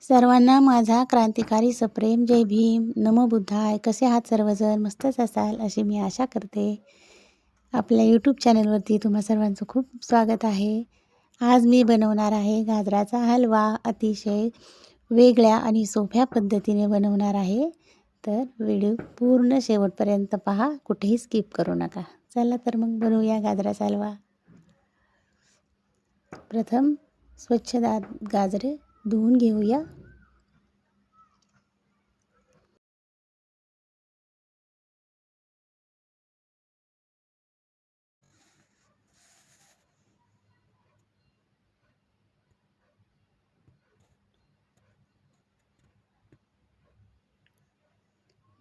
सर्वांना माझा क्रांतिकारी सप्रेम जय भीम. नमो बुद्धाय. कसे आहात सर्वजण? मस्तच असाल अशी मी आशा करते. आपल्या यूट्यूब चॅनलवरती तुम्हा सर्वांचं खूप स्वागत आहे. आज मी बनवणार आहे गाजराचा हलवा. अतिशय वेगळ्या आणि सोप्या पद्धतीने बनवणार आहे. तर व्हिडिओ पूर्ण शेवटपर्यंत पहा, कुठेही स्किप करू नका. चला तर मग बनवूया गाजराचा हलवा. प्रथम स्वच्छ गाजरे धुवून घेऊया.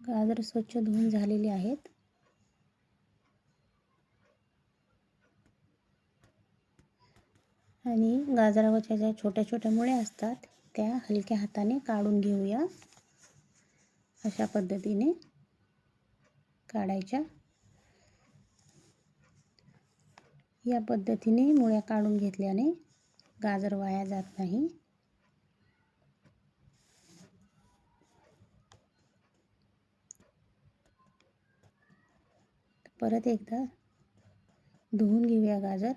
गाजर स्वच्छ धुवून झालेले आहेत. आणि गाजरावरच्या ज्या छोट्या छोट्या मुळ्या असतात त्या हलक्या हाताने काढून घेऊया. अशा पद्धतीने काढायच्या. या पद्धतीने मुळ्या काढून घेतल्याने गाजर वाया जात नाही. परत एकदा धुवून घेऊया गाजर.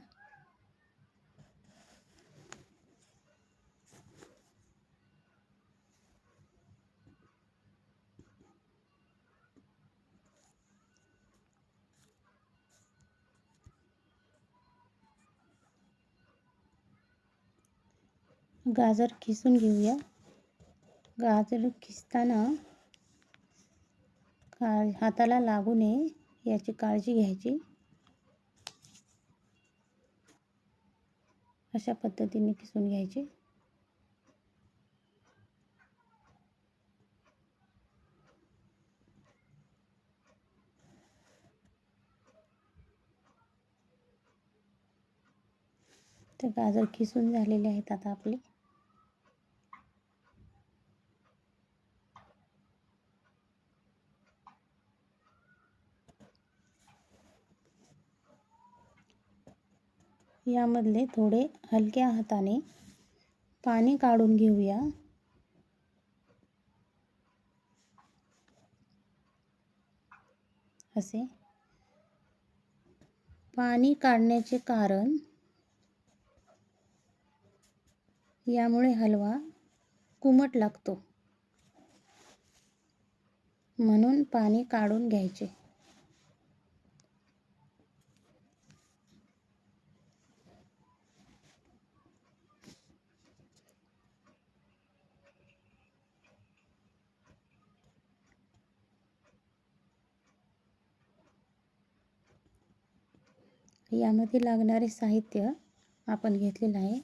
गाजर खिसून घेऊया. गाजर खिसताना हाताला लागू नये याची काळजी घ्यायची. अशा पद्धतीने खिसून घ्यायचे. तर गाजर खिसून झालेले आहेत आता आपले. यामधले थोडे हलक्या हाताने पाणी काढून घेऊया. असे पाणी काढण्याचे कारण यामुळे हलवा कुमट लागतो, म्हणून पाणी काढून घ्यायचे. यामध्ये लागणारे साहित्य आपण घेतलेलं आहे.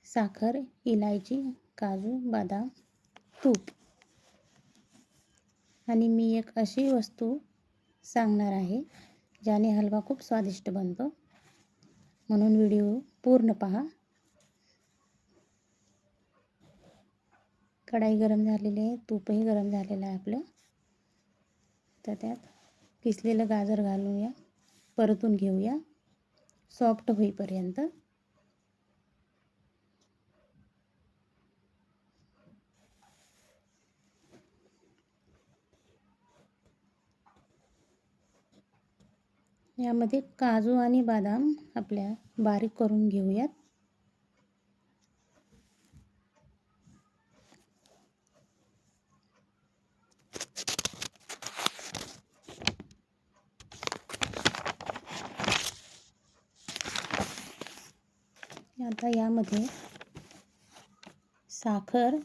साखर, इलायची, काजू, बदाम, तूप. आणि मी एक अशी वस्तू सांगणार आहे ज्याने हलवा खूप स्वादिष्ट बनतो, म्हणून व्हिडिओ पूर्ण पहा. कढाई गरम झालेली आहे, तूपही गरम झालेलं आहे आपलं. तर त्यात किसलेलं गाजर घालूया, परतून घेऊया सॉफ्ट होईपर्यंत. यामध्ये काजू आणि बदाम आपल्या बारीक करून घेऊयात. आता यामध्ये साखर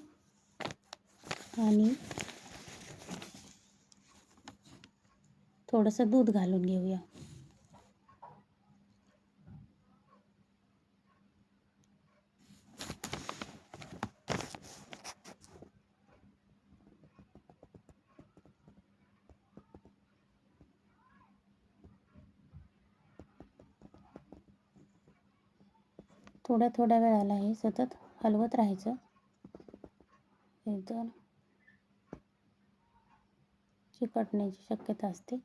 आणि थोडंसं दूध घालून घेऊया. थोड्या थोड्या वेळाला हे सतत हलवत राहायचं. एकदम चिकटण्याची शक्यता असते.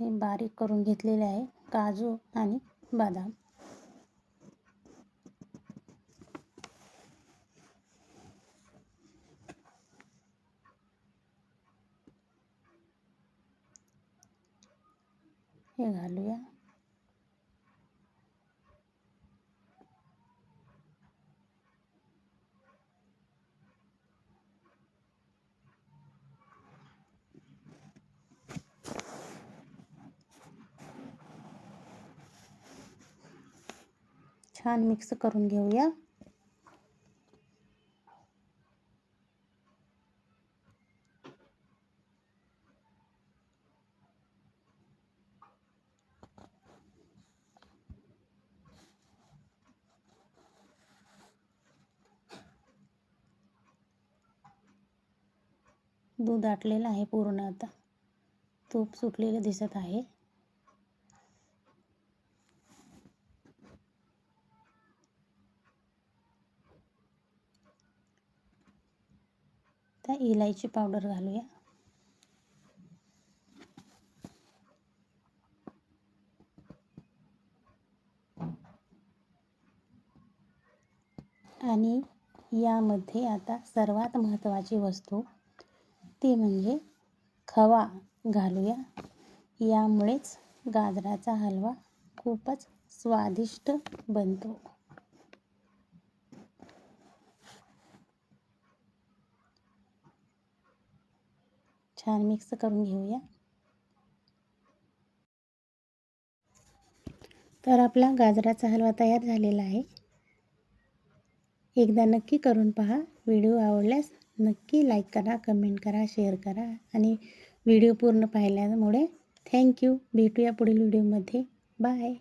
हे बारीक करून घेतलेले आहे काजू आणि बदाम. हे घालूया. छान मिक्स करून घेऊया. दूध आटलेलं आहे पूर्ण. आता तूप सुटलेलं दिसत आहे. आता इलायची पावडर घालूया. आणि यामध्ये आता सर्वात महत्त्वाची वस्तू ती म्हणजे खवा घालूया. यामुळेच गाजराचा हलवा खूपच स्वादिष्ट बनतो. छान मिक्स करून घेऊया. तर आपला गाजराचा हलवा तयार झालेला आहे. एकदा नक्की करून पहा. व्हिडिओ आवडल्यास नक्की लाईक करा, कमेंट करा, शेअर करा आणि व्हिडिओ पूर्ण पाहिल्यामुळे थँक्यू. भेटूया पुढील व्हिडिओमध्ये. बाय.